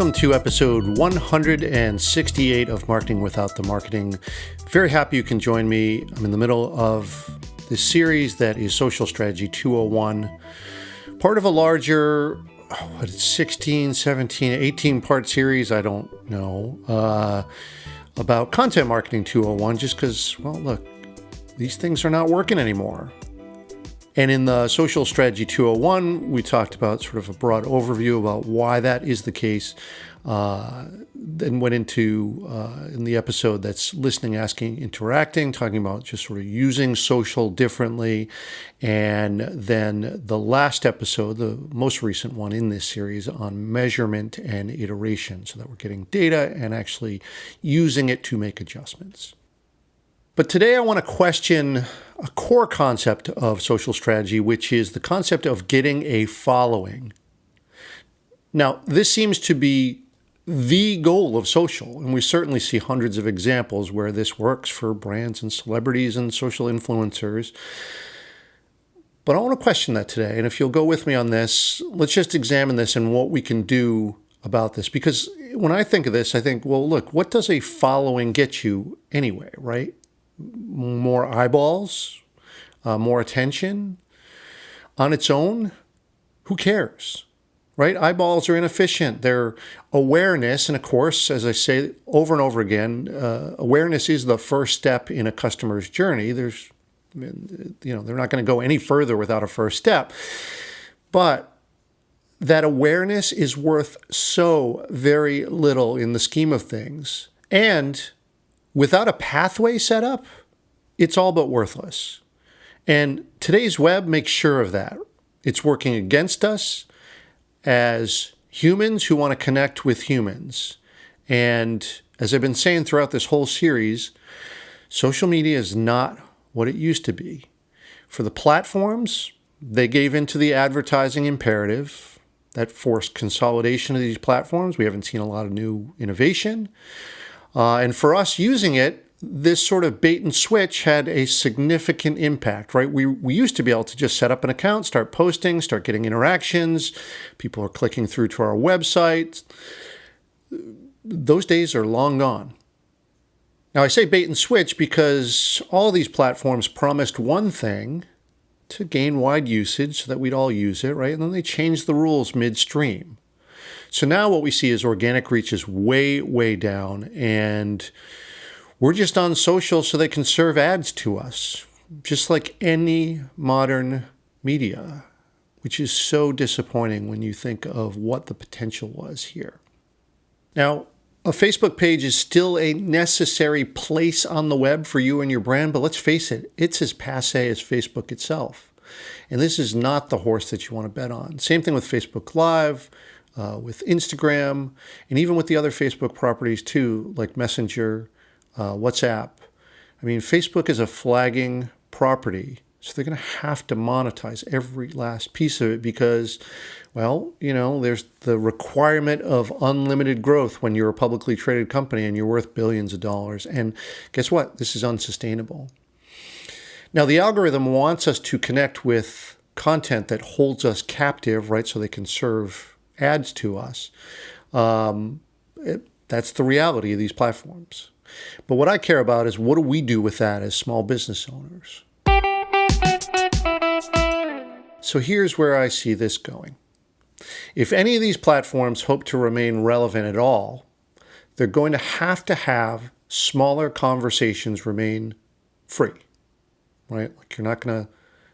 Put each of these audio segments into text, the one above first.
Welcome to episode 168 of Marketing Without the Marketing. Very happy you can join me. I'm in the middle of this series that is Social Strategy 201, part of a larger, 16, 17, 18 part series, I don't know, about Content Marketing 201, just because, well, look, these things are not working anymore. And in the Social Strategy 201, we talked about sort of a broad overview about why that is the case. Then went into, in the episode that's listening, asking, interacting, talking about just sort of using social differently. And then the last episode, the most recent one in this series, on measurement and iteration, so that we're getting data and actually using it to make adjustments. But today I want to question a core concept of social strategy, which is the concept of getting a following. Now, this seems to be the goal of social, and we certainly see hundreds of examples where this works for brands and celebrities and social influencers. But I want to question that today, and if you'll go with me on this, let's just examine this and what we can do about this. Because when I think of this, I think, well, look, what does a following get you anyway, right? More eyeballs, more attention on its own? Who cares, right? Eyeballs are inefficient. They're awareness. And of course, as I say over and over again, awareness is the first step in a customer's journey. They're not going to go any further without a first step. But that awareness is worth so very little in the scheme of things. And without a pathway set up, it's all but worthless. And today's web makes sure of that. It's working against us as humans who want to connect with humans. And as I've been saying throughout this whole series, social media is not what it used to be. For the platforms, they gave into the advertising imperative that forced consolidation of these platforms. We haven't seen a lot of new innovation. And for us using it, this sort of bait and switch had a significant impact, right? We used to be able to just set up an account, start posting, start getting interactions. People are clicking through to our website. Those days are long gone. Now, I say bait and switch because all these platforms promised one thing to gain wide usage so that we'd all use it, right? And then they changed the rules midstream. So now what we see is organic reach is way, way down, and we're just on social so they can serve ads to us, just like any modern media, which is so disappointing when you think of what the potential was here. Now, a Facebook page is still a necessary place on the web for you and your brand, but let's face it, it's as passé as Facebook itself. And this is not the horse that you want to bet on. Same thing with Facebook Live, with Instagram, and even with the other Facebook properties too, like Messenger, WhatsApp. I mean, Facebook is a flagging property, so they're going to have to monetize every last piece of it because, well, there's the requirement of unlimited growth when you're a publicly traded company and you're worth billions of dollars. And guess what? This is unsustainable. Now, the algorithm wants us to connect with content that holds us captive, right, so they can serve ads to us. That's the reality of these platforms. But what I care about is what do we do with that as small business owners? So here's where I see this going. If any of these platforms hope to remain relevant at all, they're going to have smaller conversations remain free, right? Like you're not going to,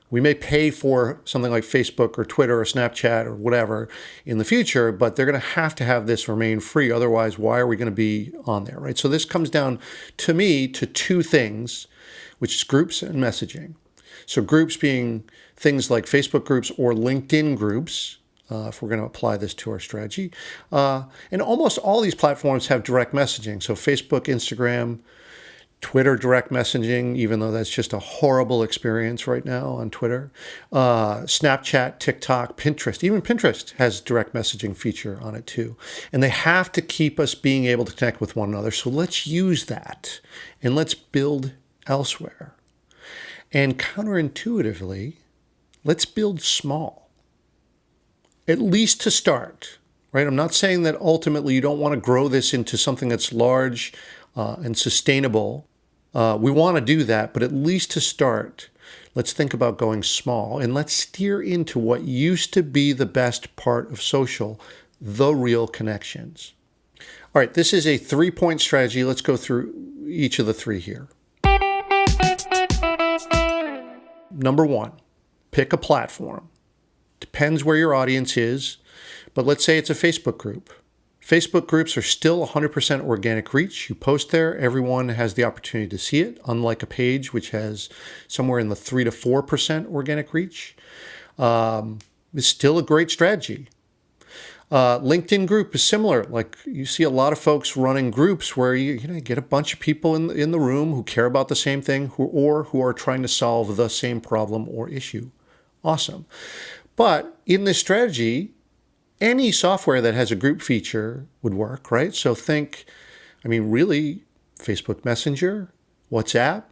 we may pay for something like Facebook or Twitter or Snapchat or whatever in the future, but they're going to have this remain free. Otherwise, why are we going to be on there, right? So this comes down to me to two things, which is groups and messaging. So groups being things like Facebook groups or LinkedIn groups, if we're going to apply this to our strategy. And almost all these platforms have direct messaging. So Facebook, Instagram, Twitter direct messaging, even though that's just a horrible experience right now on Twitter. Snapchat, TikTok, Pinterest. Even Pinterest has direct messaging feature on it too. And they have to keep us being able to connect with one another. So let's use that and let's build elsewhere. And counterintuitively, let's build small, at least to start. right? I'm not saying that ultimately you don't want to grow this into something that's large and sustainable. We want to do that, but at least to start, let's think about going small and let's steer into what used to be the best part of social, the real connections. All right, this is a 3-point strategy. Let's go through each of the 3 here. Number 1, pick a platform. Depends where your audience is, but let's say it's a Facebook group. Facebook groups are still 100% organic reach. You post there, everyone has the opportunity to see it, unlike a page which has somewhere in the 3 to 4% organic reach. It's still a great strategy. LinkedIn group is similar. Like you see a lot of folks running groups where you get a bunch of people in the room who care about the same thing who are trying to solve the same problem or issue. Awesome. But in this strategy, any software that has a group feature would work, right? So really, Facebook Messenger, WhatsApp,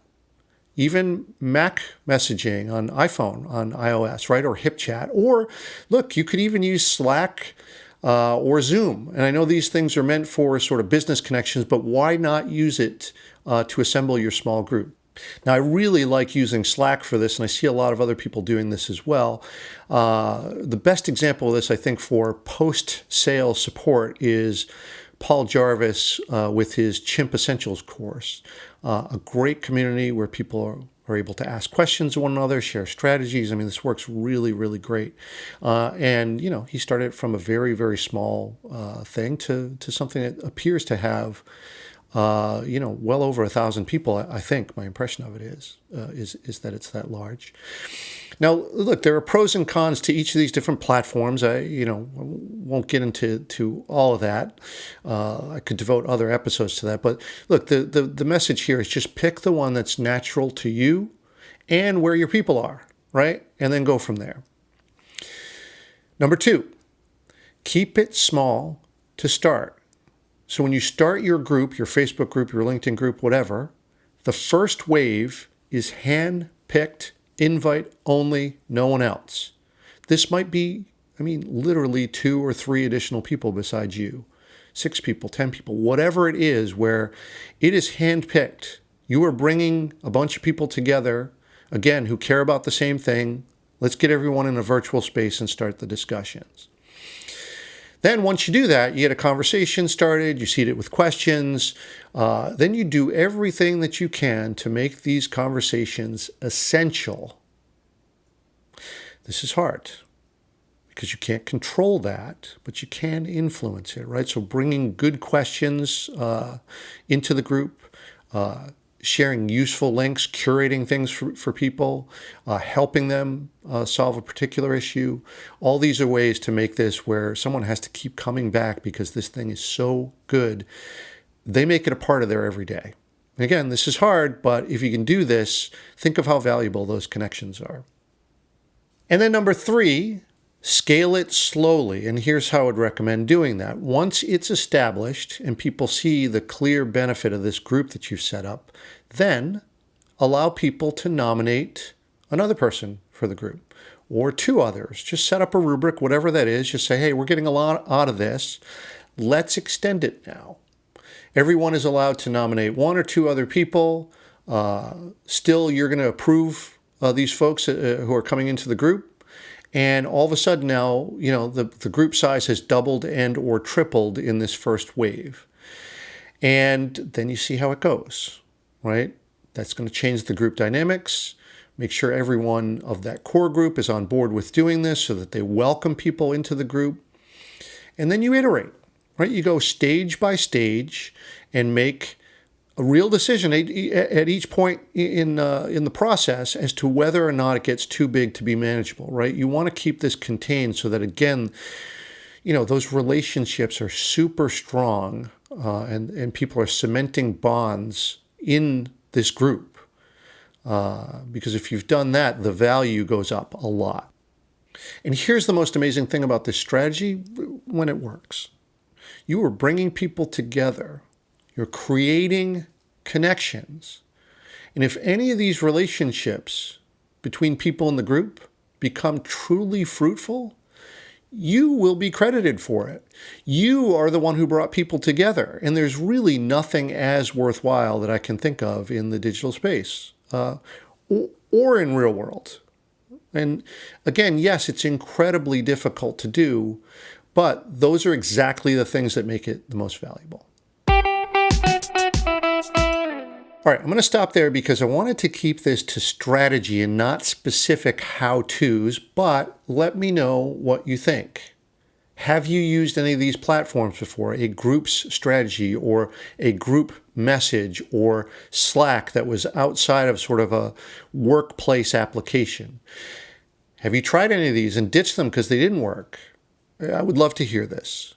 even Mac messaging on iPhone, on iOS, right? Or HipChat. Or look, you could even use Slack or Zoom. And I know these things are meant for sort of business connections, but why not use it to assemble your small group? Now, I really like using Slack for this, and I see a lot of other people doing this as well. The best example of this, I think, for post-sale support is Paul Jarvis with his Chimp Essentials course. A great community where people are able to ask questions of one another, share strategies. I mean, this works really, really great. And he started from a very, very small thing to something that appears to have well over 1,000 people. I think my impression of it is that it's that large. Now, look, there are pros and cons to each of these different platforms. I won't get into all of that. I could devote other episodes to that. But look, the message here is just pick the one that's natural to you and where your people are, right? And then go from there. Number 2, keep it small to start. So when you start your group, your Facebook group, your LinkedIn group, whatever, the first wave is hand-picked, invite only, no one else. This might be, literally 2 or 3 additional people besides you, 6 people, 10 people, whatever it is, where it is hand-picked. You are bringing a bunch of people together, again, who care about the same thing. Let's get everyone in a virtual space and start the discussions. Then once you do that, you get a conversation started, you seed it with questions. Then you do everything that you can to make these conversations essential. This is hard because you can't control that, but you can influence it, right? So bringing good questions into the group, sharing useful links, curating things for people, helping them solve a particular issue. All these are ways to make this where someone has to keep coming back because this thing is so good. They make it a part of their everyday. Again, this is hard, but if you can do this, think of how valuable those connections are. And then number 3, scale it slowly. And here's how I would recommend doing that. Once it's established and people see the clear benefit of this group that you've set up, then allow people to nominate another person for the group or 2 others. Just set up a rubric, whatever that is. Just say, hey, we're getting a lot out of this. Let's extend it now. Everyone is allowed to nominate 1 or 2 other people. Still, you're going to approve these folks who are coming into the group. And all of a sudden now, the group size has doubled and or tripled in this first wave. And then you see how it goes, right? That's going to change the group dynamics. Make sure everyone of that core group is on board with doing this so that they welcome people into the group. And then you iterate, right? You go stage by stage and make a real decision at each point in the process as to whether or not it gets too big to be manageable, right? You want to keep this contained so that, again, those relationships are super strong and people are cementing bonds in this group. Because if you've done that, the value goes up a lot. And here's the most amazing thing about this strategy when it works. You are bringing people together. You're creating connections. And if any of these relationships between people in the group become truly fruitful, you will be credited for it. You are the one who brought people together. And there's really nothing as worthwhile that I can think of in the digital space or in real world. And again, yes, it's incredibly difficult to do, but those are exactly the things that make it the most valuable. All right, I'm going to stop there because I wanted to keep this to strategy and not specific how-tos, but let me know what you think. Have you used any of these platforms before? A group's strategy or a group message or Slack that was outside of sort of a workplace application? Have you tried any of these and ditched them because they didn't work? I would love to hear this.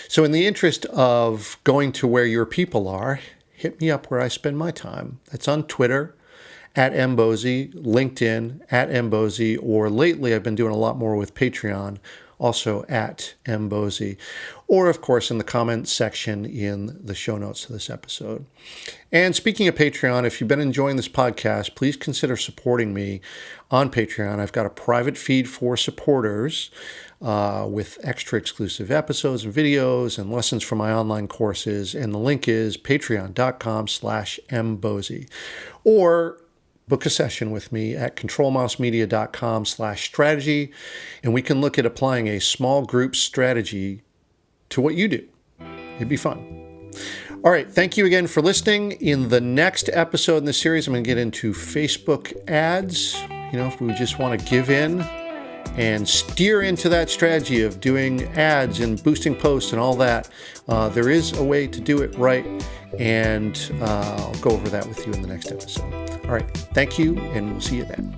So in the interest of going to where your people are, hit me up where I spend my time. That's on Twitter, @mbosey, LinkedIn, @mbosey, or lately I've been doing a lot more with Patreon, also @mbosey, or of course in the comments section in the show notes to this episode. And speaking of Patreon, if you've been enjoying this podcast, please consider supporting me on Patreon. I've got a private feed for supporters with extra exclusive episodes and videos and lessons from my online courses. And the link is patreon.com/mbosey. Or book a session with me at controlmousemedia.com/strategy, and we can look at applying a small group strategy to what you do. It'd be fun. All right, thank you again for listening. In the next episode in this series, I'm going to get into Facebook ads. If we just want to give in and steer into that strategy of doing ads and boosting posts and all that, there is a way to do it right, and I'll go over that with you in the next episode. All right, thank you, and we'll see you then.